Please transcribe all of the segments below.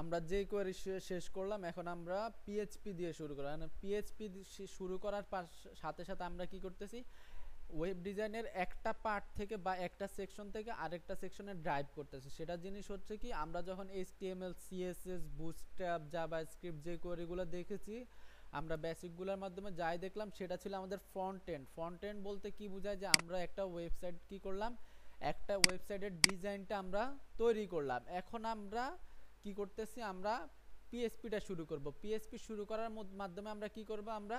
আমরা যে কোয়েরি শেষ করলাম, এখন আমরা পিএইচপি দিয়ে শুরু করলাম। পিএইচপি শুরু করার সাথে সাথে আমরা কি করতেছি, ওয়েব ডিজাইনের একটা পার্ট থেকে বা একটা সেকশন থেকে আরেকটা সেকশনে ড্রাইভ করতেছি। সেটা জিনিস হচ্ছে কি, আমরা যখন এইচটিএমএল, সিএসএস, বুটস্ট্র্যাপ, জাভাস্ক্রিপ্ট যে কোয়েরিগুলো দেখেছি, আমরা বেসিকগুলোর মাধ্যমে যাই দেখলাম, সেটা ছিল আমাদের ফ্রন্ট এন্ড। ফ্রন্ট এন্ড বলতে কি বোঝায়, যে আমরা একটা ওয়েবসাইট কি করলাম, একটা ওয়েবসাইটের ডিজাইনটা আমরা তৈরি করলাম। এখন আমরা কি করতেছি, আমরা পিএসপিটা শুরু করব। পিএসপি শুরু করার মাধ্যমে আমরা কি করব, আমরা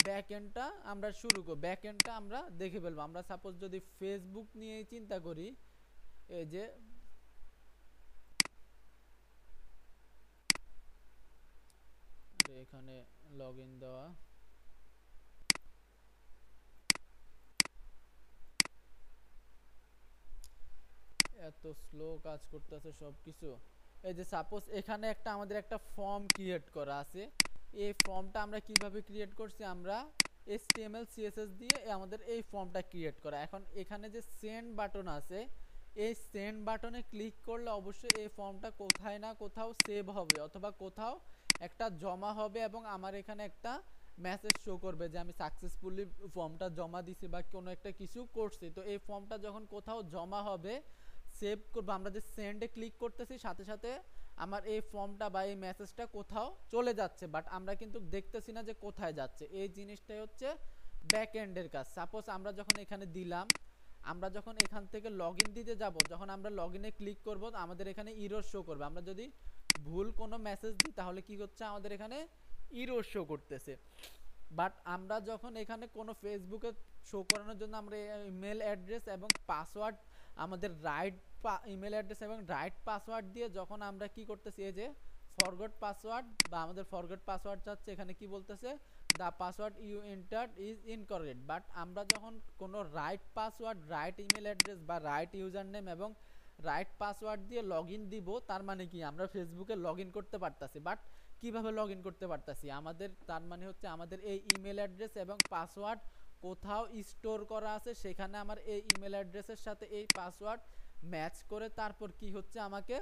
ব্যাক এন্ডটা আমরা শুরু করব, ব্যাক এন্ডটা আমরা দেখে ফেলবো। আমরা সাপোজ যদি ফেসবুক নিয়ে চিন্তা করি, এই যে এখানে লগ ইন দেওয়া, এত স্লো কাজ করতেছে সব কিছু। এই যে সাপোজ এখানে একটা আমাদের একটা ফর্ম ক্রিয়েট করা আছে। এই ফর্মটা আমরা কিভাবে ক্রিয়েট করছি, আমরা HTML CSS দিয়ে আমাদের এই ফর্মটা ক্রিয়েট করা। এখন এখানে যে সেন্ড বাটন আছে, এই সেন্ড বাটনে ক্লিক করলে অবশ্যই এই ফর্মটা কোথায় না কোথাও সেভ হবে, অথবা কোথাও একটা জমা হবে, এবং আমার এখানে একটা মেসেজ শো করবে যে আমি সাকসেসফুলি ফর্মটা জমা দিছি বা কোনো একটা কিছু করছি। তো এই ফর্মটা যখন কোথাও জমা হবে, সেভ করবো, আমরা যে সেন্ডে ক্লিক করতেছি, সাথে সাথে আমার এই ফর্মটা বা এই মেসেজটা কোথাও চলে যাচ্ছে, বাট আমরা কিন্তু দেখতেছি না যে কোথায় যাচ্ছে। এই জিনিসটাই হচ্ছে ব্যাক এন্ডের কাজ। সাপোজ আমরা যখন এখানে দিলাম, আমরা যখন এখান থেকে লগ ইন দিতে যাব, যখন আমরা লগ ইনে ক্লিক করব, আমাদের এখানে ইরর শো করবে। আমরা যদি ভুল কোনো মেসেজ দিই, তাহলে কি হচ্ছে, আমাদের এখানে ইরর শো করতেছে। বাট আমরা যখন এখানে কোনো ফেসবুকে শো করানোর জন্য আমরা ইমেল অ্যাড্রেস এবং পাসওয়ার্ড, আমাদের রাইট ইমেল অ্যাড্রেস এবং রাইট পাসওয়ার্ড দিয়ে যখন আমরা কি করতেছি, এই যে ফরগট পাসওয়ার্ড বা আমাদের ফরগট পাসওয়ার্ড চাচ্ছে, এখানে কি বলতেছে, the password you entered is incorrect. But আমরা যখন কোনো right password, right email address বা রাইট ইউজার নেম এবং রাইট পাসওয়ার্ড দিয়ে লগ ইন দিব, তার মানে কি আমরা ফেসবুকে লগ ইন করতে পারতাছি। বাট কিভাবে লগ ইন করতে পারতাছি, আমাদের তার মানে হচ্ছে আমাদের এই ইমেল অ্যাড্রেস এবং পাসওয়ার্ড কোথাও স্টোর করা আছে, সেখানে আমার এই ইমেল অ্যাড্রেসের সাথে এই পাসওয়ার্ড ম্যাচ করে তারপর কি হচ্ছে, আমাকে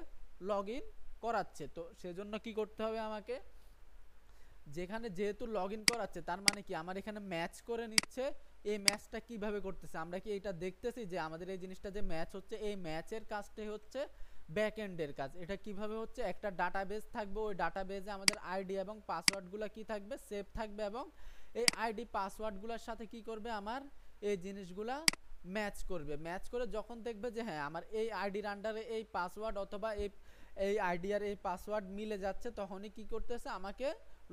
লগ ইন করাচ্ছে। তো সেজন্য কি করতে হবে, আমাকে যেখানে যেহেতু লগ ইন করাচ্ছে, তার মানে কি আমার এখানে ম্যাচ করে নিচ্ছে। এই ম্যাচটা কিভাবে করতেছে, আমরা কি এটা দেখতেছি যে আমাদের এই জিনিসটা যে ম্যাচ হচ্ছে, এই ম্যাচের কাজটাই হচ্ছে ব্যাক এন্ডের কাজ। এটা কিভাবে হচ্ছে, একটা ডাটাবেস থাকবে, ওই ডাটাবেসে আমাদের আইডি এবং পাসওয়ার্ডগুলো কি থাকবে, সেভ থাকবে, এবং এই আইডি পাসওয়ার্ডগুলোর সাথে কি করবে, আমার এই জিনিসগুলা ম্যাচ করবে। ম্যাচ করে যখন দেখবে যে হ্যাঁ আমার এই আইডির আন্ডারে এই পাসওয়ার্ড অথবা এই আইডি আর এই পাসওয়ার্ড মিলে যাচ্ছে, তখনই কি করতেছে, আমাকে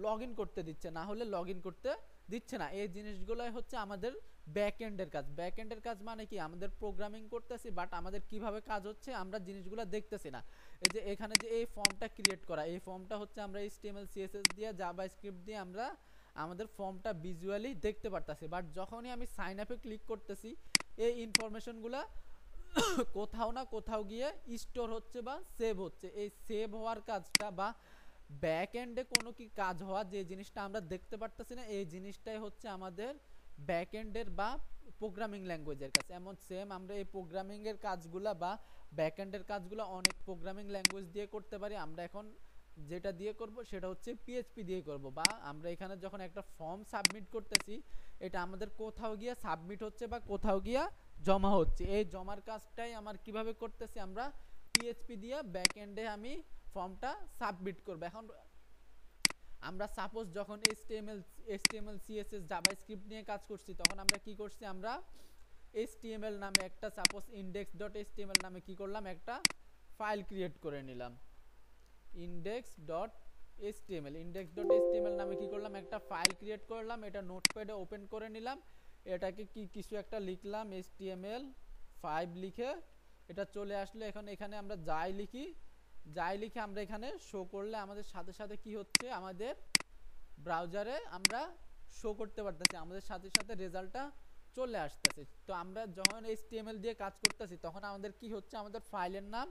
লগ ইন করতে দিচ্ছে, না হলে লগ ইন করতে দিচ্ছে না। এই জিনিসগুলোই হচ্ছে আমাদের ব্যাক এন্ডের কাজ। ব্যাক এন্ডের কাজ মানে কি, আমাদের প্রোগ্রামিং করতেছি, বাট আমাদের কিভাবে কাজ হচ্ছে আমরা জিনিসগুলো দেখতেছি না। এই যে এখানে যে এই ফর্মটা ক্রিয়েট করা, এই ফর্মটা হচ্ছে আমরা HTML CSS দিয়ে, জাভাস্ক্রিপ্ট দিয়ে আমরা আমাদের ফর্মটা ভিজুয়ালি দেখতে পারতেছি। বাট যখনই আমি সাইন আপে ক্লিক করতেছি, এই ইনফরমেশনগুলো কোথাও না কোথাও গিয়ে স্টোর হচ্ছে বা সেভ হচ্ছে। এই সেভ হওয়ার কাজটা বা ব্যাক এন্ডে কোনো কি কাজ হওয়া, যে জিনিসটা আমরা দেখতে পারতেছি না, এই জিনিসটাই হচ্ছে আমাদের ব্যাক এন্ডের বা প্রোগ্রামিং ল্যাঙ্গুয়েজের কাজ। এমন সেম আমরা এই প্রোগ্রামিং এর কাজগুলা বা ব্যাক এন্ডের কাজগুলো অনেক প্রোগ্রামিং ল্যাঙ্গুয়েজ দিয়ে করতে পারি। আমরা এখন যেটা দিয়ে করব সেটা হচ্ছে পিএইচপি দিয়ে করব। বা আমরা এখানে যখন একটা ফর্ম সাবমিট করতেছি, এটা আমাদের কোথাও গিয়ে সাবমিট হচ্ছে বা কোথাও গিয়া জমা হচ্ছে। এই জমার কাজটাই আমার কিভাবে করতেছি, আমরা পিএইচপি দিয়ে ব্যাক এন্ডে আমি ফর্মটা সাবমিট করব। এখন আমরা সাপোজ যখন HTML CSS জাভাস্ক্রিপ্ট নিয়ে কাজ করছি, তখন আমরা কি করছি, আমরা HTML নামে একটা সাপোজ index.html নামে কি করলাম, একটা ফাইল ক্রিয়েট করে নিলাম। index.html নামে কি করলাম, একটা ফাইল ক্রিয়েট করলাম। এটা নোটপ্যাডে ওপেন করে নিলাম। এটাকে কি কিছু একটা লিখলাম, HTML5 লিখে এটা চলে আসলে, এখন এখানে আমরা যাই লিখে আমরা এখানে শো করলে আমাদের সাথে সাথে কি হচ্ছে, আমাদের ব্রাউজারে আমরা শো করতে পারতেছি, আমাদের সাথে সাথে রেজাল্টটা চলে আসতেছে। তো আমরা যখন HTML দিয়ে কাজ করতেছি, তখন আমাদের কি হচ্ছে, আমাদের ফাইলের নাম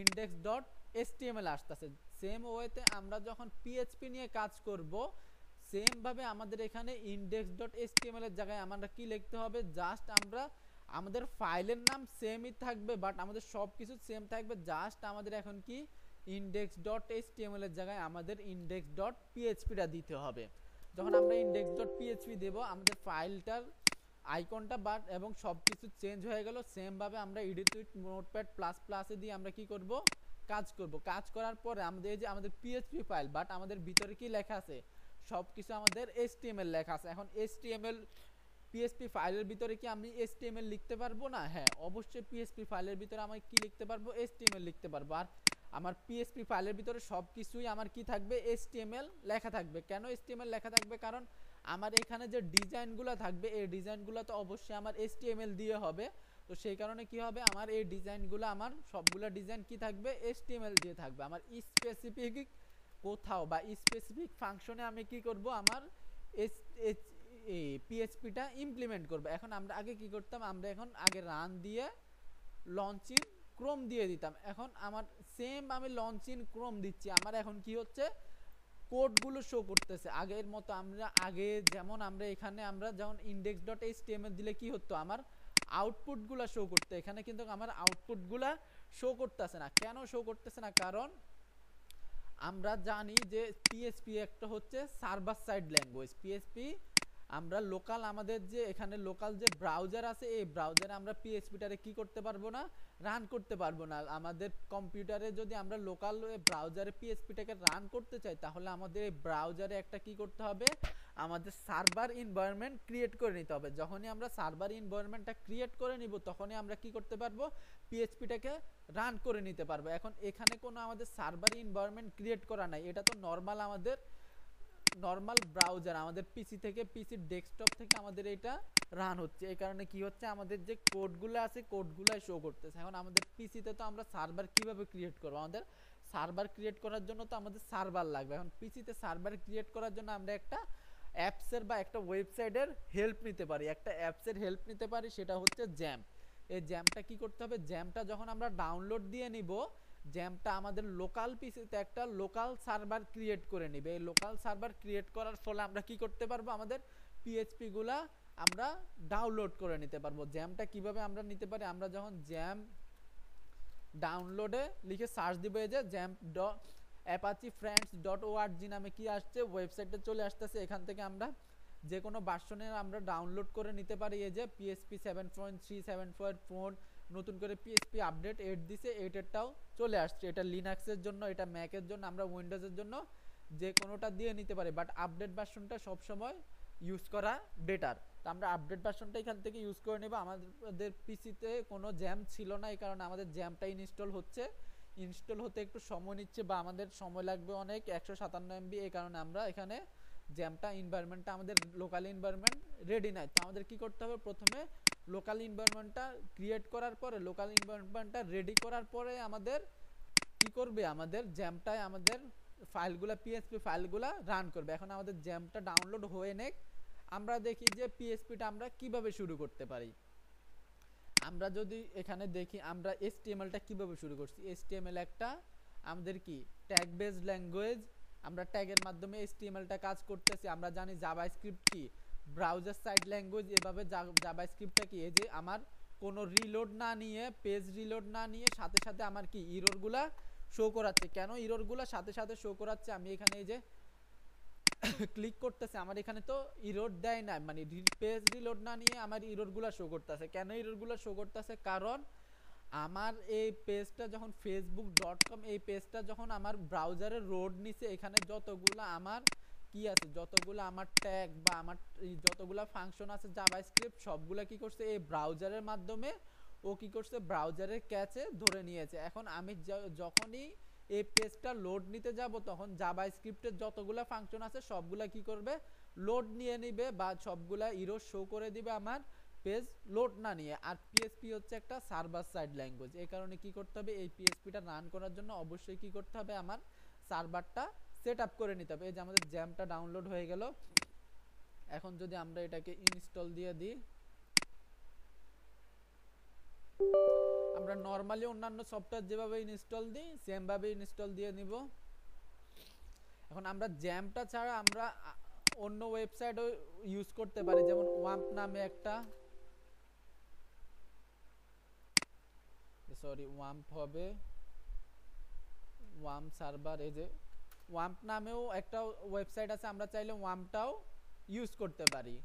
index.html আসতেছে। সেম ওয়েতে আমরা যখন পিএইচপি নিয়ে কাজ করব, সেম ভাবে আমাদের এখানে index.html এর জায়গায় আমরা কি লিখতে হবে, জাস্ট আমরা আমাদের ফাইলের নাম সেমই থাকবে, বাট আমাদের সব কিছু সেম থাকবে, জাস্ট আমাদের এখন কি index.html এর জায়গায় আমাদের index.php টা দিতে হবে। যখন আমরা index.php দেব আমাদের ফাইলটার আইকনটা বাট এবং সবকিছু চেঞ্জ হয়ে গেল। সেম ভাবে আমরা এডিট উইথ নোটপ্যাড প্লাস প্লাসে দিয়ে আমরা কি করব, কাজ করব। কাজ করার পরে আমাদের এই যে আমাদের পিএইচপি ফাইল, বাট আমাদের ভিতরে কি লেখা আছে, সবকিছু আমাদের এইচটিএমএল লেখা আছে। এখন এইচটিএমএল পিএইচপি ফাইলের ভিতরে কি আমি এইচটিএমএল লিখতে পারবো না? হ্যাঁ, অবশ্যই পিএইচপি ফাইলের ভিতরে আমি কি লিখতে পারবো, এইচটিএমএল লিখতে পারবো। আর আমার পিএইচপি ফাইলের ভিতরে সবকিছুই আমার কি থাকবে, এইচটিএমএল লেখা থাকবে। কেন এইচটিএমএল লেখা থাকবে? কারণ আমার এখানে যে ডিজাইনগুলো থাকবে এই ডিজাইনগুলো তো অবশ্যই আমার এইচটিএমএল দিয়ে হবে। তো সেই কারণে কি হবে, আমার এই ডিজাইনগুলো আমার সবগুলো ডিজাইন কি থাকবে, এইচটিএমএল দিয়ে থাকবে। আমার স্পেসিফিক কোথাও বা স্পেসিফিক ফাংশনে আমি কি করব, আমার পিএইচপিটা ইমপ্লিমেন্ট করব। এখন আমরা আগে কি করতাম, আমরা এখন আগে রান দিয়ে লঞ্চ ইন ক্রোম দিয়ে দিতাম। এখন আমার সেম আমি লঞ্চ ইন ক্রোম দিচ্ছি, আমার এখন কি হচ্ছে, কোডগুলো শো করতেছে আগের মতো। আমরা আগে যেমন আমরা এখানে আমরা যেমন index.html দিলে কি হতো, আমার আউটপুটগুলো শো করতে, এখানে কিন্তু আমার আউটপুটগুলো শো করতেছে না। কেন শো করতেছে না? কারণ আমরা জানি যে পিএইচপি একটা হচ্ছে সার্ভার সাইড ল্যাঙ্গুয়েজ। পিএইচপি আমরা লোকাল, আমাদের যে এখানে লোকাল যে ব্রাউজার আছে এই ব্রাউজারে আমরা পিএইচপিটারে কি করতে পারবো না, রান করতে পারবো না। আমাদের কম্পিউটারে যদি আমরা লোকাল ব্রাউজারে পিএইচপিটাকে রান করতে চাই তাহলে আমাদের এই ব্রাউজারে একটা কি করতে হবে, আমাদের সার্ভার এনভায়রনমেন্ট ক্রিয়েট করে নিতে হবে। যখনই আমরা সার্ভার এনভায়রনমেন্টটা ক্রিয়েট করে নিব তখনই আমরা কি করতে পারবো, পিএইচপিটাকে রান করে নিতে পারবো। এখন এখানে কোনো আমাদের সার্ভার এনভায়রনমেন্ট ক্রিয়েট করা নাই, এটা তো নর্মাল আমাদের নর্মাল ব্রাউজার, আমাদের পিসি থেকে পিসির ডেস্কটপ থেকে আমাদের এটা রান হচ্ছে। এই কারণে কি হচ্ছে, আমাদের যে কোডগুলো আছে কোডগুলাই শো করতেছে। এখন আমাদের পিসিতে তো আমরা সার্ভার কিভাবে ক্রিয়েট করব, আমাদের সার্ভার ক্রিয়েট করার জন্য তো আমাদের সার্ভার লাগবে। এখন পিসিতে সার্ভার ক্রিয়েট করার জন্য আমরা একটা অ্যাপসের বা একটা ওয়েবসাইটের হেল্প নিতে পারি, একটা অ্যাপসের হেল্প নিতে পারি, সেটা হচ্ছে জ্যাম। এই জ্যামটা কি করতে হবে, জ্যামটা যখন আমরা ডাউনলোড দিয়ে নিব, জ্যামটা আমাদের লোকাল পিসিতে একটা লোকাল সার্ভার ক্রিয়েট করে নিবে। এই লোকাল সার্ভার ক্রিয়েট করার ফলে আমরা কি করতে পারবো, আমাদের পিএইচপি গুলা আমরা ডাউনলোড করে নিতে পারবো। জ্যামটা কিভাবে আমরা নিতে পারি, আমরা যখন জ্যাম ডাউনলোডে লিখে সার্চ দিব, এই যে জ্যাম apache-friends.org নামে কি আসছে, ওয়েবসাইটে চলে আসতেছে। এখান থেকে আমরা যে কোনো ভার্সনের আমরা ডাউনলোড করে নিতে পারি। এই যে পিএইচপি 7.3 7.4 নতুন করে পিএইচপি আপডেট 8 দিছে, 8 চলে আসছে। এটা লিনাক্সের জন্য, এটা ম্যাকের জন্য, আমরা উইন্ডোজের জন্য যে কোনোটা দিয়ে নিতে পারি, বাট আপডেট ভার্সনটা সবসময় ইউজ করা বেটার। তো আমরা আপডেট ভার্সনটা এখান থেকে ইউজ করে নেব। আমাদের পিসিতে কোনো জ্যাম ছিল না, এই কারণে আমাদের জ্যামটা ইনস্টল হচ্ছে, ইনস্টল হতে একটু সময় নিচ্ছে বা আমাদের সময় লাগবে অনেক, 157 MB। এই কারণে আমরা এখানে জ্যামটা এনভায়রনমেন্টটা আমাদের লোকাল এনভায়রনমেন্ট রেডি নাই। তো আমাদের কি করতে হবে, প্রথমে লোকাল এনভায়রনমেন্টটা ক্রিয়েট করার পরে, লোকাল এনভায়রনমেন্টটা রেডি করার পরে আমাদের কি করবে, আমাদের জ্যামটায় আমাদের ফাইলগুলা পিএইচপি ফাইলগুলা রান করবে। এখন আমাদের জ্যামটা ডাউনলোড হয়ে নেক, আমরা দেখি যে পিএইচপিটা আমরা কিভাবে শুরু করতে পারি। আমরা যদি এখানে দেখি আমরা এইচটিএমএলটা কিভাবে শুরু করছি। এইচটিএমএল একটা আমাদের কি ট্যাগ বেসড ল্যাঙ্গুয়েজ, আমরা ট্যাগের মাধ্যমে এইচটিএমএলটা কাজ করতেছি। আমরা জানি জাভাস্ক্রিপ্ট কি ব্রাউজার সাইড ল্যাঙ্গুয়েজ, এভাবে জাভাস্ক্রিপ্টটা কি, এই যে আমার কোনো রিলোড না নিয়ে, পেজ রিলোড না নিয়ে সাথে সাথে আমার কি ইররগুলা শো করাচ্ছে। কেন ইররগুলা সাথে সাথে শো করাচ্ছে, আমি এখানে এই যে ক্লিক করতেছে, আমার এখানে তো ইরর দেয় না, মানে পেজ রিলোড না নিয়ে আমার ইররগুলা শো করতেছে। কেন ইররগুলা শো করতেছে, কারণ আমার এই পেজটা যখন facebook.com এই পেজটা যখন আমার ব্রাউজারে লোড নিছে, এখানে যতগুলা আমার কি আছে, যতগুলা আমার ট্যাগ বা আমার যতগুলা ফাংশন আছে জাভাস্ক্রিপ্ট সবগুলা কি করছে, এই ব্রাউজারের মাধ্যমে ও কি করছে, ব্রাউজারের ক্যাচে ধরে নিয়েছে। এখন আমি যখনই এই পেজটা লোড নিতে যাব তখন জাভাস্ক্রিপ্টের যতগুলা ফাংশন আছে সবগুলা কি করবে, লোড নিয়ে নিবে বা সবগুলা ইরর শো করে দিবে আমার পেজ লোড না নিয়ে। আর পিএইচপি হচ্ছে একটা সার্ভার সাইড ল্যাঙ্গুয়েজ, এই কারণে কি করতে হবে, এই পিএইচপিটা রান করার জন্য অবশ্যই কি করতে হবে, আমার সার্ভারটা সেট আপ করে নিতে হবে। এই যে আমাদের জ্যামটা ডাউনলোড হয়ে গেল। এখন যদি আমরা এটাকে ইনস্টল দিয়ে দিই, আমরা নরমালি অন্যান্য সফটওয়্যার যেভাবে ইনস্টল দিই সেম ভাবে ইনস্টল দিয়ে নিব। এখন আমরা জ্যামটা ছাড়া আমরা অন্য ওয়েবসাইটও ইউজ করতে পারি, যেমন ওয়াম্প নামে একটা, সরি ওয়াম্প হবে ওয়াম্প সার্ভার, এই যে ওয়াম্প নামেও একটা ওয়েবসাইট আছে, আমরা চাইলে ওয়াম্পটাও ইউজ করতে পারি।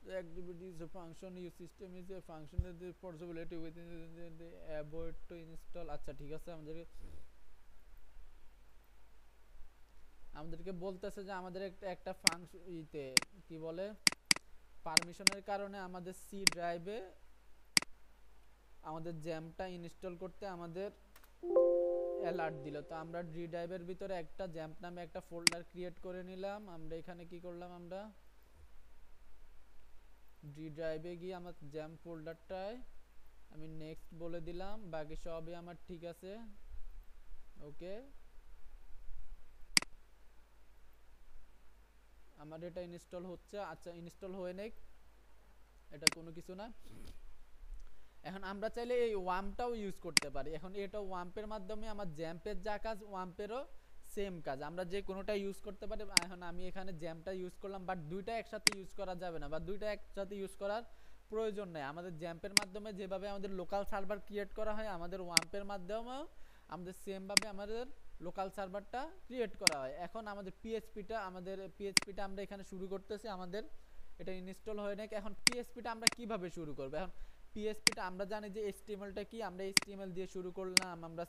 The activity is a function, your system is a function that the possibility within the avoid to install। আচ্ছা ঠিক আছে, আমাদেরকে বলতেছে যে আমাদের একটা ফাংশন ইতে কি বলে পারমিশনের কারণে আমাদের সি ড্রাইভে আমাদের জ্যামটা ইনস্টল করতে আমাদের অ্যালার্ট দিল। তো আমরা ডি ড্রাইভের ভিতরে একটা জ্যাম্প নামে একটা ফোল্ডার ক্রিয়েট করে নিলাম। আমরা এখানে কি করলাম, আমরা ডি ড্রাইভে গিয়ে আমার জ্যাম্প ফোল্ডারটায় আমি নেক্সট বলে দিলাম, বাকি সবই আমার ঠিক আছে। ওকে, আমার এটা ইনস্টল হচ্ছে। আচ্ছা ইনস্টল হয়ে নেক, এটা কোনো কিছু না। এখন আমরা চাইলে এই ওয়াম্পটাও ইউজ করতে পারি। এখন এটা ওয়াম্পের মাধ্যমে আমার জ্যাম্পের যা কাজ ওয়াম্পেরও সেম কাজ, আমরা যে কোনোটা ইউজ করতে পারি। এখন আমি এখানে জ্যাম্পটা ইউজ করলাম, বাট দুইটা একসাথে ইউজ করা যাবে না, বা দুইটা একসাথে ইউজ করার প্রয়োজন নেই। আমাদের জ্যাম্পের মাধ্যমে যেভাবে আমাদের লোকাল সার্ভার ক্রিয়েট করা হয়, আমাদের ওয়াম্পের মাধ্যমেও আমাদের সেমভাবে আমাদের লোকাল সার্ভারটা ক্রিয়েট করা হয়। এখন আমাদের পিএইচপিটা আমরা এখানে শুরু করতেছি। আমাদের এটা ইনস্টল হয়ে নেক। এখন পিএইচপিটা আমরা কিভাবে শুরু করব? এখন পিএইচপিটা আমরা জানি যে এইচটিএমএলটা কি, আমরা এইচটিএমএল দিয়ে শুরু করলাম। আমরা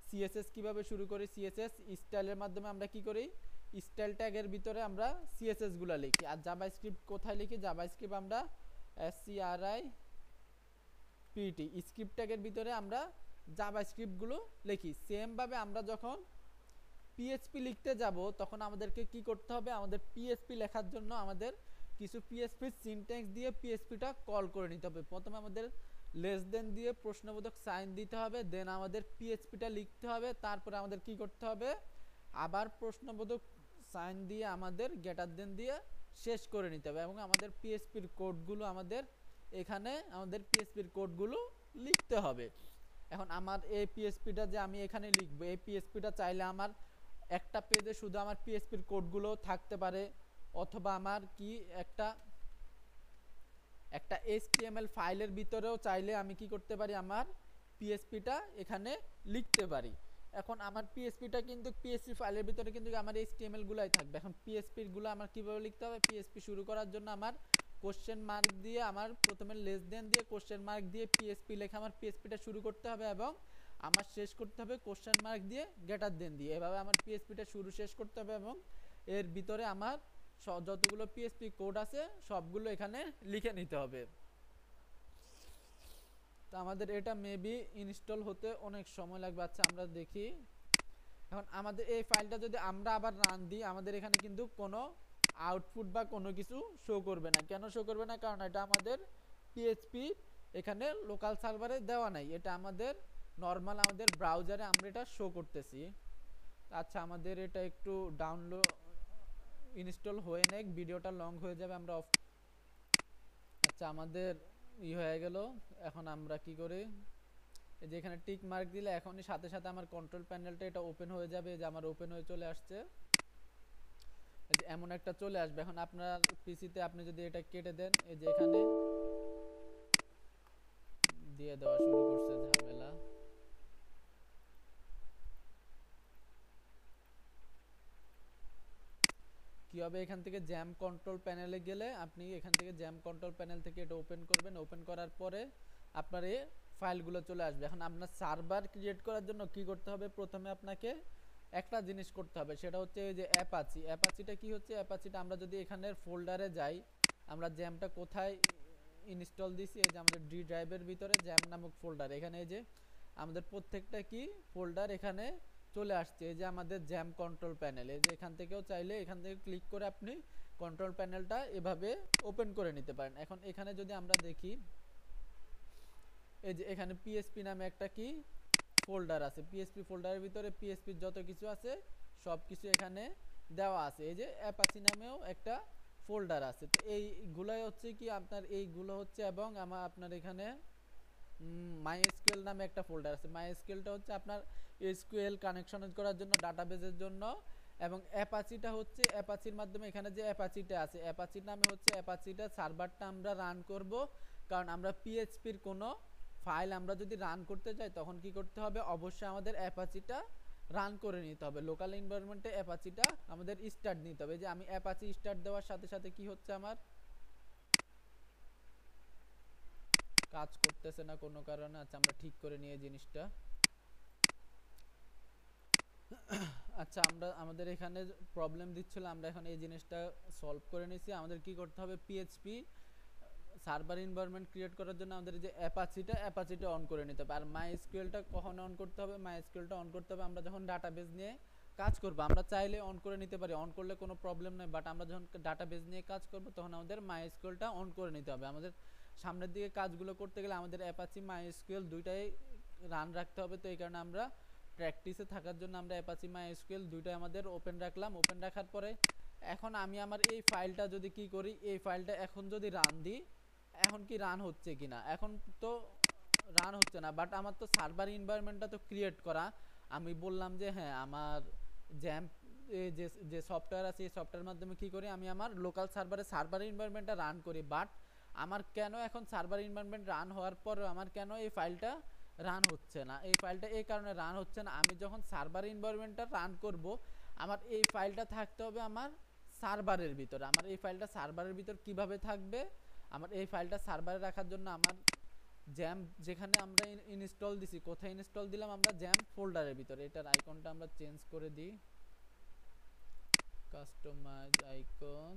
সিএসএস কিভাবে শুরু করি, সিএসএস স্টাইলের মাধ্যমে আমরা কি করি, স্টাইল ট্যাগের ভিতরে আমরা সিএসএস গুলা লিখি। আর জাভাস্ক্রিপ্ট কোথায় লিখি, জাভাস্ক্রিপ্ট আমরা এসসিআরআইপিটি স্ক্রিপ্ট ট্যাগের ভিতরে আমরা জাভাস্ক্রিপ্ট গুলো লিখি। সেম ভাবে আমরা যখন পিএইচপি লিখতে যাব তখন আমাদেরকে কি করতে হবে, আমাদের পিএইচপি লেখার জন্য আমাদের কিছু পিএইচপি সিনট্যাক্স দিয়ে পিএইচপিটা কল করে নিতে হবে। প্রথমে আমাদের লেস দেন দিয়ে প্রশ্নবোধক সাইন দিতে হবে, দেন আমাদের পিএইচপিটা লিখতে হবে। তারপরে আমাদের কি করতে হবে, আবার প্রশ্নবোধক সাইন দিয়ে আমাদের গ্রেটার দেন দিয়ে শেষ করে নিতে হবে। এবং আমাদের পিএইচপির কোডগুলো আমাদের পিএইচপির কোডগুলো লিখতে হবে। এখন আমার এই পিএইচপিটা যে আমি এখানে লিখবো, এই পিএইচপিটা চাইলে আমার একটা পেজে শুধু আমার পিএইচপির কোডগুলো থাকতে পারে, অথবা আমার কি একটা এইচটিএমএল ফাইলের ভিতরেও চাইলে আমি কি করতে পারি, আমার পিএইচপিটা এখানে লিখতে পারি। এখন আমার পিএইচপিটা কিন্তু পিএইচপি ফাইলের ভিতরে কিন্তু আমার এইচটিএমএল গুলাই থাকবে। এখন পিএইচপির গুলো আমার কিভাবে লিখতে হবে, পিএইচপি শুরু করার জন্য আমার কোশ্চেন মার্ক দিয়ে, আমার প্রথমে লেস দেন দিয়ে কোশ্চেন মার্ক দিয়ে পিএইচপি লেখা আমার পিএইচপিটা শুরু করতে হবে, এবং আমার শেষ করতে হবে কোশ্চেন মার্ক দিয়ে গ্রেটার দেন দিয়ে। এভাবে আমার পিএইচপিটা শুরু শেষ করতে হবে, এবং এর ভিতরে আমার যতগুলো পিএইচপি কোড আছে সবগুলো এখানে লিখে নিতে হবে। তো আমাদের এটা মেবি ইনস্টল হতে অনেক সময় লাগবে। আচ্ছা আমরা দেখি। এখন আমাদের এই ফাইলটা যদি আমরা আবার রান দিই, আমাদের এখানে কিন্তু কোনো আউটপুট বা কোনো কিছু শো করবে না। কেন শো করবে না? কারণ এটা আমাদের পিএইচপি এখানে লোকাল সার্ভারে দেওয়া নাই, এটা আমাদের নর্মাল আমাদের ব্রাউজারে আমরা এটা শো করতেছি। আচ্ছা আমাদের এটা একটু ডাউনলোড ইনস্টল হয়ে নেক, ভিডিওটা লং হয়ে যাবে, আমরা অফ। আচ্ছা আমাদের হয়ে গেল। এখন আমরা কি করি, এই যে এখানে টিক মার্ক দিলে এখনই সাথে সাথে আমার কন্ট্রোল প্যানেলটা এটা ওপেন হয়ে যাবে। যে আমার ওপেন হয়ে চলে আসছে, এই যে এমন একটা চলে আসবে। এখন আপনার পিসিতে আপনি যদি এটা কেটে দেন, এই যে এখানে দিয়ে দেওয়া শুরু করছে ঝামেলা। কি হবে, এখান থেকে জ্যাম কন্ট্রোল প্যানেলে গেলে আপনি এখান থেকে জ্যাম কন্ট্রোল প্যানেল থেকে এটা ওপেন করবেন। ওপেন করার পরে আপনার এই ফাইলগুলো চলে আসবে। এখন আপনার সার্ভার ক্রিয়েট করার জন্য কি করতে হবে, প্রথমে আপনাকে একটা জিনিস করতে হবে, সেটা হচ্ছে এই যে অ্যাপাচি। অ্যাপাচিটা কি হচ্ছে, অ্যাপাচিটা আমরা যদি এখানের ফোল্ডারে যাই, আমরা জ্যামটা কোথায় ইনস্টল দিছি, এই যে আমাদের ডি ড্রাইভের ভিতরে জ্যাম নামক ফোল্ডার। এখানে এই যে আমাদের প্রত্যেকটা কি ফোল্ডার এখানে চলে আসছে। এই যে আমাদের জ্যাম কন্ট্রোল প্যানেল, এই যে এখান থেকেও চাইলে এখান থেকে ক্লিক করে আপনি কন্ট্রোল প্যানেলটা এভাবে ওপেন করে নিতে পারেন। এখন এখানে যদি আমরা দেখি, এই যে এখানে পিএইচপি নামে একটা কি ফোল্ডার আছে, পিএইচপি ফোল্ডারের ভিতরে পিএইচপির যত কিছু আছে সব কিছু এখানে দেওয়া আছে। এই যে অ্যাপাচি নামেও একটা ফোল্ডার আছে। তো এইগুলাই হচ্ছে কি আপনার এইগুলো হচ্ছে, এবং আপনার এখানে মাইএসকিউএল নামে একটা ফোল্ডার আছে। মাইএসকিউএলটা হচ্ছে আপনার এসকিউএল কানেকশন করার জন্য, ডাটাবেজের জন্য। এবং অ্যাপাচিটা হচ্ছে অ্যাপাচির মাধ্যমে এখানে যে অ্যাপাচিটা আছে, অ্যাপাচির নামে হচ্ছে অ্যাপাচিটা সার্ভারটা আমরা রান করব, কারণ আমরা পিএইচপির কোনো ফাইল আমরা যদি রান করতে চাই তখন কি করতে হবে, অবশ্যই আমাদের অ্যাপাচিটা রান করে নিতে হবে। লোকাল এনভায়রনমেন্টে অ্যাপাচিটা আমাদের স্টার্ট নিতে হবে। যে আমি অ্যাপাচি স্টার্ট দেওয়ার সাথে সাথে কি হচ্ছে, আমার কাজ করতেছে না কোনো কারণে। আচ্ছা আমরা ঠিক করে নিয়ে জিনিসটা। আচ্ছা আমরা আমাদের এখানে প্রবলেম দিচ্ছিল, আমরা এখন এই জিনিসটা সলভ করে নিয়েছি। আমাদের কি করতে হবে, পিএইচপি সার্ভার এনভায়রনমেন্ট ক্রিয়েট করার জন্য আমাদের যে অ্যাপাচিটা অন করে নিতে হবে। আর মাইএসকিউএলটা কখন অন করতে হবে, মাইএসকিউএলটা অন করতে হবে আমরা যখন ডাটাবেস নিয়ে কাজ করব। আমরা চাইলে অন করে নিতে পারি, অন করলে কোনো প্রবলেম নাই, বাট আমরা যখন ডাটাবেস নিয়ে কাজ করব তখন আমাদের মাইএসকিউএলটা অন করে নিতে হবে। আমাদের সামনের দিকে কাজগুলো করতে গেলে আমাদের অ্যাপাচি মাইএসকিউএল দুইটাই রান রাখতে হবে। তো এই কারণে আমরা প্র্যাকটিসে থাকার জন্য আমরা অ্যাপাচি মাইএসকিউএল দুইটাই আমাদের ওপেন রাখলাম। ওপেন রাখার পরে এখন আমি আমার এই ফাইলটা যদি কি করি, এই ফাইলটা এখন যদি রান দিই, এখন কি রান হচ্ছে কিনা, এখন তো রান হচ্ছে না, বাট আমার তো সার্ভার এনভায়রনমেন্টটা তো ক্রিয়েট করা। আমি বললাম যে হ্যাঁ আমার জ্যাম্প যে যে সফটওয়্যার আছে এই সফটওয়্যারের মাধ্যমে কি করি, আমি আমার লোকাল সার্ভার এনভায়রনমেন্টটা রান করি। বাট আমার কেন এখন সার্ভার এনভায়রনমেন্ট রান হওয়ার পর আমার কেন এই ফাইলটা রান হচ্ছে না, এই ফাইলটা এই কারণে রান হচ্ছে না, আমি যখন সার্ভার এনভায়রনমেন্টটা রান করব আমার এই ফাইলটা থাকতে হবে আমার সার্ভারের ভিতরে। আমার এই ফাইলটা সার্ভারের ভিতর কিভাবে থাকবে, আমার এই ফাইলটা সার্ভারে রাখার জন্য আমার জ্যাম যেখানে আমরা ইনস্টল দিছি, কোথায় ইনস্টল দিলাম, আমরা জ্যাম ফোল্ডারের ভিতরে। এটার আইকনটা আমরা চেঞ্জ করে দিই, কাস্টমাইজ আইকন,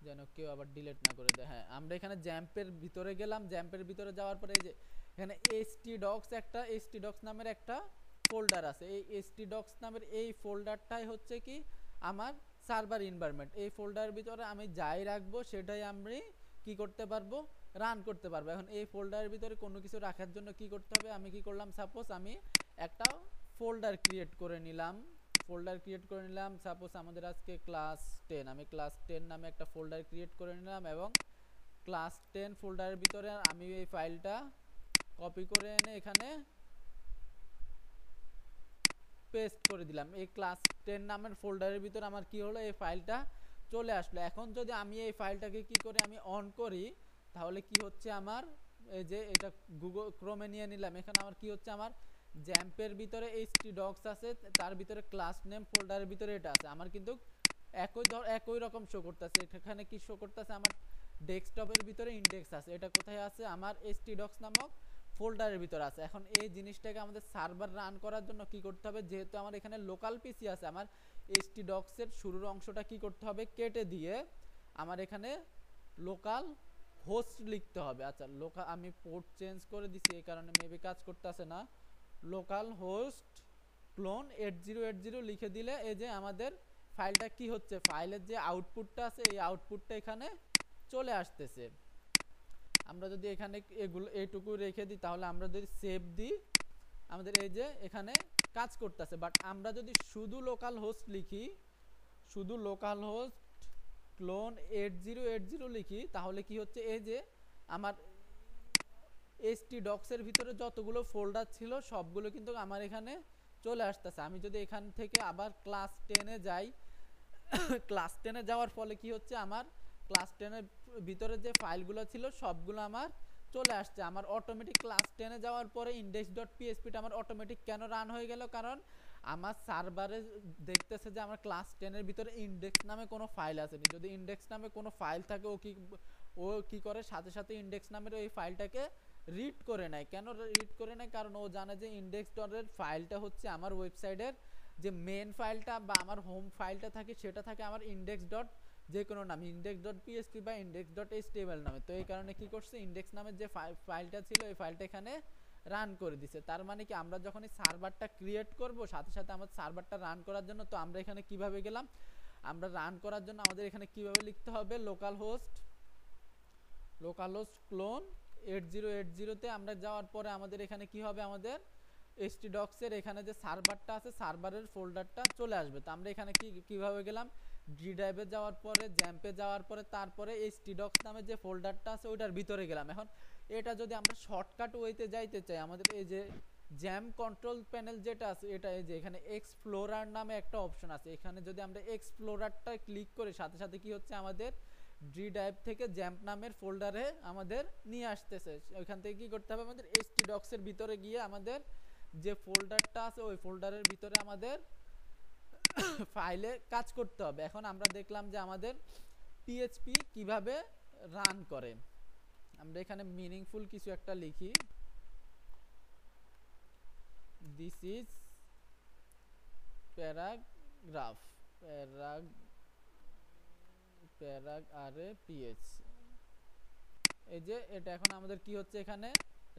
যেন কেউ আবার ডিলিট না করে দেয়। হ্যাঁ আমরা এখানে জ্যাম্পের ভিতরে গেলাম, জ্যাম্পের ভিতরে যাওয়ার পরে এই যে এখানে htdocs নামের একটা ফোল্ডার আছে। এই htdocs নামের এই ফোল্ডারটাই হচ্ছে কি আমার সার্ভার এনভায়রনমেন্ট। এই ফোল্ডারের ভিতরে আমি যাই রাখবো সেটাই আমি কি করতে পারবো, রান করতে পারবো। এখন এই ফোল্ডারের ভিতরে কোনো কিছু রাখার জন্য কি করতে হবে, আমি কি করলাম, সাপোজ আমি একটা ফোল্ডার ক্রিয়েট করে নিলাম। সাপোজ আমাদের আজকে ক্লাস 10, আমি ক্লাস 10 নামে একটা ফোল্ডার ক্রিয়েট করে নিলাম এবং ক্লাস 10 ফোল্ডারের ভিতরে আমি এই ফাইলটা কপি করে এনে এখানে পেস্ট করে দিলাম। এই ক্লাস 10 নামের ফোল্ডারের ভিতরে আমার কি হলো, এই ফাইলটা চলে আসলো। এখন যদি আমি এই ফাইলটাকে কি করে আমি অন করি, তাহলে কি হচ্ছে আমার, এই যে এটা গুগল ক্রোমে নিয়ে নিলাম, এখানে আমার কি হচ্ছে, আমার জ্যাম্পের ভিতরে htdocs আছে, তার ভিতরে ক্লাস নেম ফোল্ডারের ভিতরে এটা আছে। আমার কিন্তু একই রকম শো করতেছে। এখানে কি শো করতেছে, আমার ডেস্কটপের ভিতরে ইন্ডেক্স আছে, এটা কোথায় আছে, আমার htdocs নামক ফোল্ডারের ভিতরে আছে। এখন এই জিনিসটাকে আমাদের সার্ভার রান করার জন্য কি করতে হবে, যেহেতু আমার এখানে লোকাল পিসি আছে, আমার htdocs এর শুরুর অংশটা কি করতে হবে, কেটে দিয়ে আমার এখানে লোকাল হোস্ট লিখতে হবে। আচ্ছা লোকাল, আমি পোর্ট চেঞ্জ করে দিছি এই কারণে মেবি কাজ করতেছে না। লোকাল হোস্ট ক্লোন 8080 লিখে দিলে এই যে আমাদের ফাইলটা কি হচ্ছে, ফাইলের যে আউটপুটটা আছে এই আউটপুটটা এখানে চলে আসতেছে। আমরা যদি এখানে এগুলো এইটুকু রেখে দিই, তাহলে আমরা যদি সেভ দিই আমাদের এই যে এখানে কাজ করতেছে। বাট আমরা যদি শুধু লোকাল হোস্ট লিখি, শুধু লোকাল হোস্ট ক্লোন 8080 লিখি, তাহলে কি হচ্ছে, এই যে আমার htdocs এর ভিতরে যতগুলো ফোল্ডার ছিল সবগুলো কিন্তু আমার এখানে চলে আসতেছে। আমি যদি এখান থেকে আবার ক্লাস 10 এ যাই, ক্লাস 10 এ যাওয়ার ফলে কি হচ্ছে, আমার ক্লাস 10 এর ভিতরে যে ফাইলগুলো ছিল সবগুলো আমার চলে আসছে। আমার অটোমেটিক ক্লাস 10 এ যাওয়ার পরে index.php টা আমার অটোমেটিক কেন রান হয়ে গেল, কারণ আমার সার্ভারে দেখতেছে যে আমার ক্লাস 10 এর ভিতরে ইনডেক্স নামে কোনো ফাইল আসেনি। যদি ইনডেক্স নামে কোনো ফাইল থাকে ও কি করে, সাথে সাথে ইনডেক্স নামের ওই ফাইলটাকে রিড করে নেয়। কেন রিড করে নেয়, কারণ ও জানে যে index.এর ফাইলটা হচ্ছে আমার ওয়েবসাইটের যে মেন ফাইলটা বা আমার হোম ফাইলটা থাকে, সেটা থাকে আমার index. যে কোনো নাম index.php বা index.html নামে। তো এই কারণে কি করছে, ইনডেক্স নামের যে ফাইলটা ছিল এই ফাইলটা এখানে রান করে দিছে। তার মানে কি, আমরা যখন এই সার্ভারটা ক্রিয়েট করব সাথে সাথে আমাদের সার্ভারটা রান করার জন্য, তো আমরা এখানে কিভাবে গেলাম, আমরা রান করার জন্য আমাদের এখানে কিভাবে লিখতে হবে, লোকাল হোস্ট ক্লোন 8080 তে আমরা যাওয়ার পরে আমাদের এখানে কি হবে, আমাদের htdocs এর এখানে যে সার্ভারটা আছে সার্ভারের ফোল্ডারটা চলে আসবে। তো আমরা এখানে কিভাবে গেলাম, ডি ড্রাইভে যাওয়ার পরে, জ্যাম্পে যাওয়ার পরে, তারপরে htdocs নামে যে ফোল্ডারটা আছে ওইটার ভিতরে গেলাম। এখন এটা যদি আমরা শর্টকাট ওয়েতে যাইতে চাই, আমাদের এই যে জ্যাম কন্ট্রোল প্যানেল যেটা আছে, এটা এই যে এখানে এক্সপ্লোরার নামে একটা অপশন আছে, এখানে যদি আমরা এক্সপ্লোরারটা ক্লিক করি সাথে সাথে কি হচ্ছে, আমাদের ডি ড্রাইভ থেকে জ্যাম্প নামের ফোল্ডারে আমাদের নিয়ে আসতেছে। ওইখান থেকে কি করতে হবে, আমাদের htdocs এর ভিতরে গিয়ে আমাদের যে ফোল্ডারটা আছে ওই ফোল্ডারের ভিতরে আমাদের ফাইলে কাজ করতে হবে। এখন আমরা দেখলাম যে আমাদের পিএইচপি কিভাবে রান করে। আমরা এখানে মিনিংফুল কিছু একটা লিখি, দিস ইজ প্যারাগ্রাফ, প্যারাগ আরে পিএইচ, এই যে এটা এখন আমাদের কি হচ্ছে, এখানে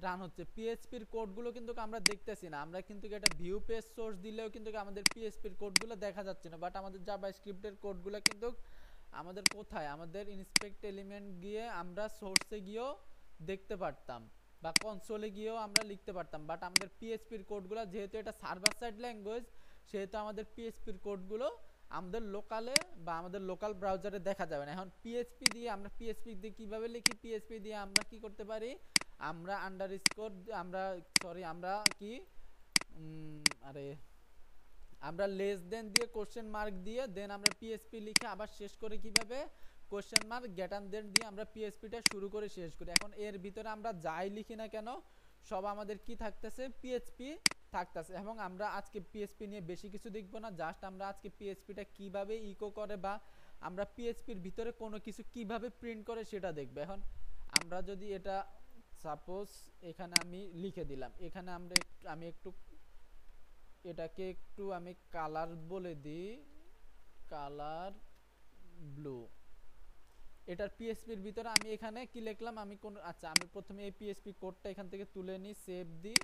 রান হচ্ছে। পিএইচপির কোডগুলো কিন্তু আমরা দেখতেছি না, আমরা কিন্তু এটা ভিউ পেজ সোর্স দিলেও কিন্তু আমাদের পিএইচপির কোডগুলো দেখা যাচ্ছে না, বাট আমাদের জাভাস্ক্রিপ্টের কোডগুলো কিন্তু আমাদের কোথায়, আমাদের ইনস্পেক্ট এলিমেন্ট গিয়ে আমরা সোর্সে গিয়েও দেখতে পারতাম বা কনসোলে গিয়েও আমরা লিখতে পারতাম। বাট আমাদের পিএইচপির কোডগুলো যেহেতু এটা সার্ভার সাইড ল্যাঙ্গুয়েজ, সেহেতু আমাদের পিএইচপির কোডগুলো আমাদের লোকালে বা আমাদের লোকাল ব্রাউজারে দেখা যাবে না। এখন পিএইচপি দিয়ে আমরা পিএইচপি দিয়ে কিভাবে লিখি, পিএইচপি দিয়ে আমরা কি করতে পারি, আমরা আন্ডারস্কোর আমরা কি আমরা লেস দেন দিয়ে কোশ্চেন মার্ক দিয়ে দেন আমরা পিএইচপি লিখে আবার শেষ করে কিভাবে কোশ্চেন মার্ক গ্রেটার দেন দিয়ে আমরা পিএইচপিটা শুরু করে শেষ করি। এখন এর ভিতরে আমরা যাই লিখি না কেন সব আমাদের কি থাকতেছে, পিএইচপি থাকতেছে। এবং আমরা আজকে পিএইচপি নিয়ে বেশি কিছু দেখব না, জাস্ট আমরা আজকে পিএইচপিটা কিভাবে ইকো করে বা আমরা পিএইচপির ভিতরে কোনো কিছু কিভাবে প্রিন্ট করে সেটা দেখব। এখন আমরা যদি এটা সাপোজ এখানে আমি লিখে দিলাম, এখানে আমি একটু এটাকে একটু আমি কালার বলে দিই, কালার ব্লু। এটার পিএইচপির ভিতরে আমি এখানে কি লিখলাম, আমি কোন আচ্ছা আমি প্রথমে এই পিএইচপি কোডটা এখান থেকে তুলে নিই, সেভ দিই।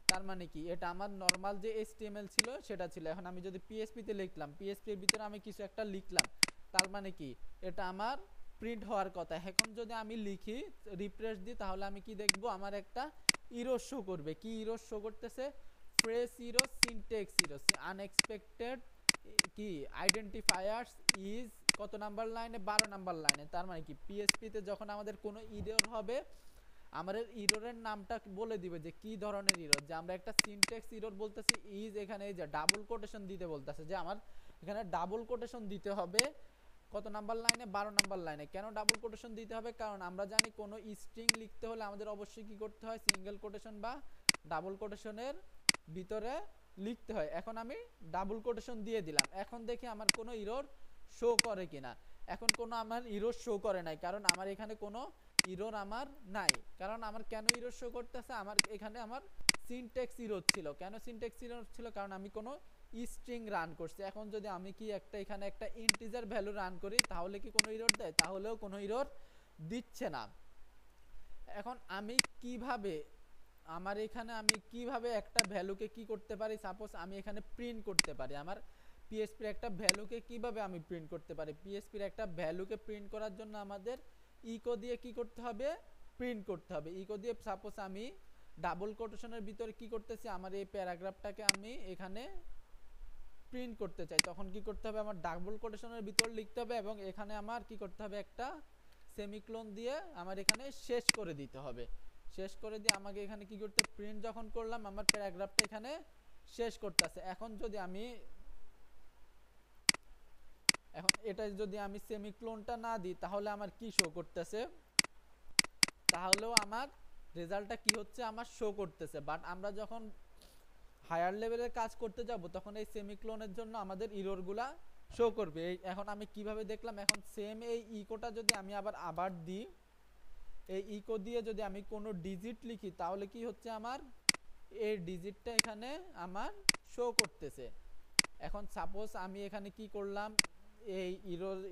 তার মানে কি, এটা আমার নরমাল যে HTML ছিল সেটা ছিল। এখন আমি যদি পিএইচপি তে লিখলাম, পিএইচপির ভিতরে আমি কিছু একটা লিখলাম, তার মানে কি এটা আমার প্রিন্ট হওয়ার কথা। এখন যদি আমি লিখি রিফ্রেশ দিই তাহলে আমি কি দেখব, আমার একটা এরর শো করবে। কি এরর শো করতেছে, phrase error, syntax error, unexpected কি আইডেন্টিফায়ার্স ইজ কত নাম্বার লাইনে, 12 নাম্বার লাইনে। তার মানে কি পিএইচপি তে যখন আমাদের কোনো এরর হবে আমাদের এররের নামটা বলে দিবে যে কি ধরনের এরর। যে আমরা একটা সিনট্যাক্স এরর বলতেছি ইজ, এখানে এই যে ডাবল কোটেশন দিতে বলতেছে যে আমার এখানে ডাবল কোটেশন দিতে হবে কত নাম্বার লাইনে, 12 নাম্বার লাইনে। কেন ডাবল কোটেশন দিতে হবে, কারণ আমরা জানি কোনো স্ট্রিং লিখতে হলে আমাদের অবশ্যই কি করতে হয়, সিঙ্গেল কোটেশন বা ডাবল কোটেশনের ভিতরে লিখতে হয়। এখন আমি ডাবল কোটেশন দিয়ে দিলাম, এখন দেখি আমার কোনো এরর শো করে কিনা। এখন কোনো আমার এরর শো করে নাই, কারণ আমার এখানে কোনো এরর আমার নাই। কারণ আমার কেন এরর শো করতেছে, আমার এখানে আমার সিনট্যাক্স এরর ছিল। কেন সিনট্যাক্স এরর ছিল, কারণ আমি কোনো স্ট্রিং রান করছি। এখন যদি আমি কি এখানে একটা ইন্টিজার ভ্যালু রান করি তাহলে কি কোনো এরর দেয়, তাহলেও কোনো এরর দিচ্ছে না। এখন আমি কিভাবে আমার এখানে আমি কিভাবে একটা ভ্যালুকে কি করতে পারি, সাপোজ আমি এখানে প্রিন্ট করতে পারি। আমার পিএইচপির একটা ভ্যালুকে কিভাবে আমি প্রিন্ট করতে পারি, পিএইচপির একটা ভ্যালুকে প্রিন্ট করার জন্য আমাদের ইকো দিয়ে কি করতে হবে, প্রিন্ট করতে হবে। ইকো দিয়ে সাপোজ আমি ডাবল কোটেশনের ভিতরে কি করতেছি, আমার এই প্যারাগ্রাফটাকে আমি এখানে প্রিন্ট করতে চাই, তখন কি করতে হবে, আমার ডাবল কোটেশনের ভিতর লিখতে হবে এবং এখানে আমার কি করতে হবে, একটা সেমিকোলন দিয়ে আমার এখানে শেষ করে দিতে হবে। শেষ করে দিয়ে আমাকে এখানে কি করতে, প্রিন্ট যখন করলাম আমার প্যারাগ্রাফটা এখানে শেষ করতেছে। এখন এটা যদি আমি সেমিকোলনটা না দিই তাহলে আমার কি শো করতেছে, তাহলেও আমার রেজাল্টটা কি হচ্ছে, আমার শো করতেছে। বাট আমরা যখন হায়ার লেভেলের কাজ করতে যাব তখন এই সেমিকোলনের জন্য আমাদের এররগুলা শো করবে। এখন আমি কিভাবে দেখলাম, এখন সেম এই ইকোটা যদি আমি আবার দিই, এই ইকো দিয়ে যদি আমি কোনো ডিজিট লিখি তাহলে কি হচ্ছে, আমার এই ডিজিটটা এখানে আমার শো করতেছে। এখন সাপোজ আমি এখানে কি করলাম, এই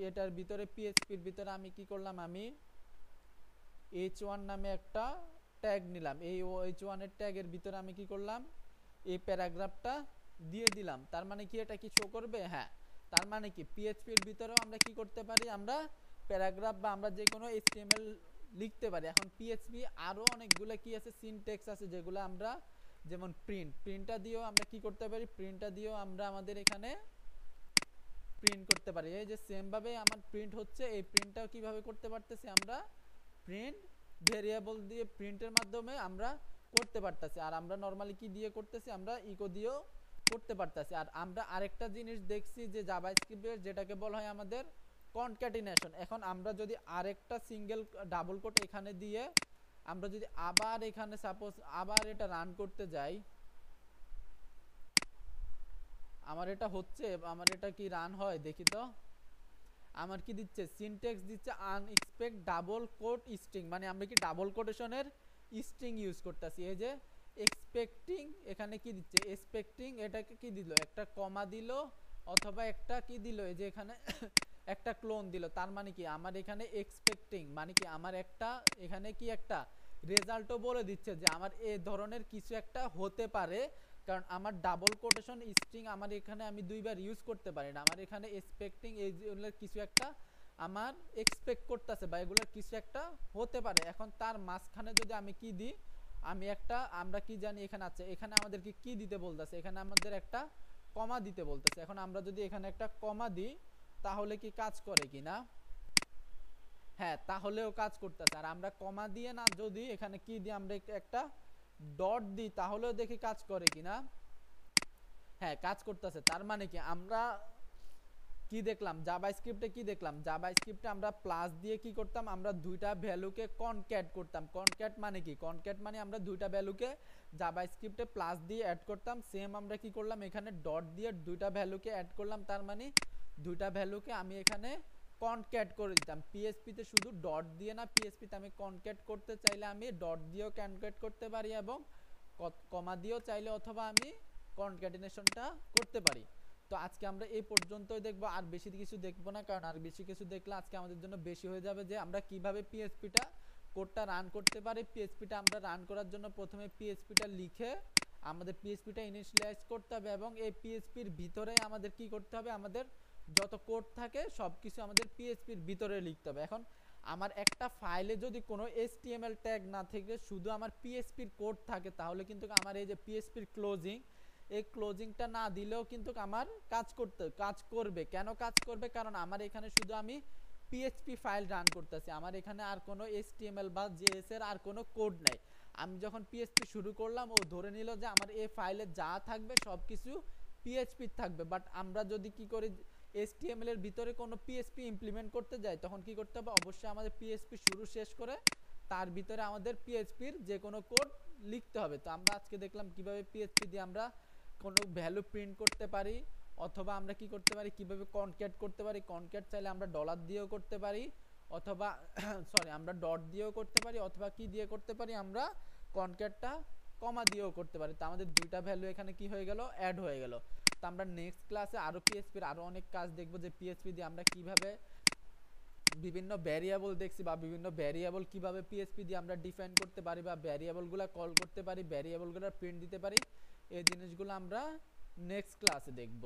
এটার ভিতরে পিএইচপির ভিতরে আমি কি করলাম, আমি h1 নামে একটা ট্যাগ নিলাম। এই h1 এর ট্যাগের ভিতরে আমি কি করলাম, এই প্যারাগ্রাফটা দিয়ে দিলাম। তার মানে কি এটা কি শো করবে, হ্যাঁ। তার মানে কি পিএইচপির ভিতরেও আমরা কি করতে পারি, আমরা প্যারাগ্রাফ বা আমরা যে কোনো HTML লিখতে পারি। এখন পিএইচপি আরো অনেকগুলো কি আছে, সিনট্যাক্স আছে যেগুলো আমরা, যেমন প্রিন্টটা দিয়েও আমরা কি করতে পারি, প্রিন্টটা দিয়েও আমরা আমাদের এখানে প্রিন্ট করতে পারি। এই যে সেম ভাবে আমার প্রিন্ট হচ্ছে, এই প্রিন্টটাও কিভাবে করতে পারতেছি, আমরা প্রিন্ট ভেরিয়েবল দিয়ে প্রিন্টের মাধ্যমে আমরা করতে পারতেছি। আর আমরা নরমালি কি দিয়ে করতেছি, আমরা ইকো দিয়েও করতে পারতেছি। আর আমরা আরেকটা জিনিস দেখছি যে জাভাস্ক্রিপ্টের, যেটাকে বলা হয় আমাদের কনক্যাটিনেশন। এখন আমরা যদি আরেকটা সিঙ্গেল ডাবল কোট এখানে দিয়ে আমরা যদি আবার এখানে সাপোজ আবার এটা রান করতে যাই, আমার এটা হচ্ছে, আমার এটা কি রান হয় দেখি তো। আমার কি দিচ্ছে, সিনট্যাক্স দিচ্ছে আনএক্সপেক্ট ডাবল কোট স্ট্রিং, মানে আমরা কি ডাবল কোটেশনের স্ট্রিং ইউজ করতেছি। এই যে এক্সপেক্টিং, এখানে কি দিচ্ছে এক্সপেক্টিং, এটাকে কি দিল, একটা কমা দিল অথবা একটা কি দিল, এই যে এখানে একটা ক্লোন দিল। তার মানে কি আমার এখানে এক্সপেক্টিং মানে কি আমার একটা এখানে কি একটা রেজাল্টও বলে দিচ্ছে যে আমার এই ধরনের কিছু একটা হতে পারে, কারণ আমার ডাবল কোটেশন স্ট্রিং আমার এখানে আমি দুইবার ইউজ করতে পারি না। আমার এখানে এক্সপেক্টিং এইগুলোর কিছু একটা আমার এক্সপেক্ট করতেছে বা এগুলোর কিছু একটা হতে পারে। এখন তার মাঝখানে যদি আমি কি দিই, আমি একটা আমরা কি জানি এখানে আছে, এখানে আমাদেরকে কি দিতে বলতেছে, এখানে আমাদের একটা কমা দিতে বলতেছে। এখন আমরা যদি এখানে একটা কমা দিই তাহলে কি কাজ করে কিনা, হ্যাঁ তাহলেও কাজ করতেছে। আর আমরা কমা দিয়ে না যদি এখানে কি দিই আমরা একটা ডট দিই তাহলেও দেখি কাজ করে কিনা, হ্যাঁ কাজ করতেছে। তার মানে কি আমরা কি দেখলাম জাভাস্ক্রিপ্টে, কি দেখলাম জাভাস্ক্রিপ্টে আমরা প্লাস দিয়ে কি করতাম, আমরা দুইটা ভ্যালুকে কনক্যাট করতাম। কনক্যাট মানে কি, কনক্যাট মানে আমরা দুইটা ভ্যালুকে জাভাস্ক্রিপ্টে প্লাস দিয়ে অ্যাড করতাম। সেম আমরা কি করলাম এখানে ডট দিয়ে দুইটা ভ্যালুকে অ্যাড করলাম, তার মানে দুইটা ভ্যালুকে আমি এখানে কনক্যাট করে দিতাম। পিএসপিতে শুধু ডট দিয়ে না, পিএসপিতে আমি কনক্যাট করতে চাইলে আমি ডট দিয়েও কনক্যাট করতে পারি এবং কমা দিয়েও চাইলে অথবা আমি কনক্যাটিনেশনটা করতে পারি। তো আজকে আমরা এই পর্যন্তই দেখব, আর বেশি কিছু দেখবো না, কারণ আর বেশি কিছু দেখলে আজকে আমাদের জন্য বেশি হয়ে যাবে। যে আমরা কিভাবে পিএসপিটা কোডটা রান করতে পারি। পিএসপিটা আমরা রান করার জন্য প্রথমে পিএসপিটা লিখে আমাদের পিএসপিটা ইনিশিয়ালাইজ করতে হবে এবং এই পিএসপির ভিতরে আমাদের কি করতে হবে, আমাদের যত কোড থাকে সব কিছু আমাদের পিএসপির ভিতরে লিখতে হবে। এখন আমার একটা ফাইলে যদি কোনো HTML ট্যাগ না থেকে শুধু আমার পিএসপির কোড থাকে তাহলে কিন্তু আমার এই যে পিএসপির ক্লোজিং, এই ক্লোজিংটা না দিলেও কিন্তু আমার কাজ করবে। কেন কাজ করবে, কারণ আমার এখানে শুধু আমি পিএইচপি ফাইল রান করতেছি, আমার এখানে আর কোনো HTML বা JS এর আর কোনো কোড নাই। আমি যখন পিএইচপি শুরু করলাম ও ধরে নিল যে আমার এই ফাইলে যা থাকবে সব কিছু পিএইচপি থাকবে। বাট আমরা যদি কি করি HTML এর ভিতরে কোনো পিএইচপি ইমপ্লিমেন্ট করতে যাই তখন কি করতে হবে, অবশ্যই আমাদের পিএইচপি শুরু শেষ করে তার ভিতরে আমাদের পিএইচপির যে কোনো কোড লিখতে হবে। তো আমরা আজকে দেখলাম কিভাবে পিএইচপি দিয়ে আমরা কোনো ভ্যালু প্রিন্ট করতে পারি, অথবা আমরা কি করতে পারি কিভাবে কনক্যাট করতে পারি। কনক্যাট চাইলে আমরা ডলার দিয়েও করতে পারি অথবা সরি আমরা ডট দিয়েও করতে পারি, অথবা কি দিয়ে করতে পারি আমরা কনক্যাটটা কমা দিয়েও করতে পারি। তো আমাদের দুইটা ভ্যালু এখানে কি হয়ে গেল, অ্যাড হয়ে গেল। তো আমরা নেক্সট ক্লাসে আরো পিএইচপির আরো অনেক কাজ দেখব, যে পিএইচপি দিয়ে আমরা কিভাবে বিভিন্ন ভ্যারিয়েবল দেখছি বা বিভিন্ন ভ্যারিয়েবল কিভাবে পিএইচপি দিয়ে আমরা ডিফাইন করতে পারি বা ভ্যারিয়েবলগুলো কল করতে পারি, ভ্যারিয়েবলগুলো প্রিন্ট দিতে পারি। এই জিনিসগুলো আমরা নেক্সট ক্লাসে দেখব।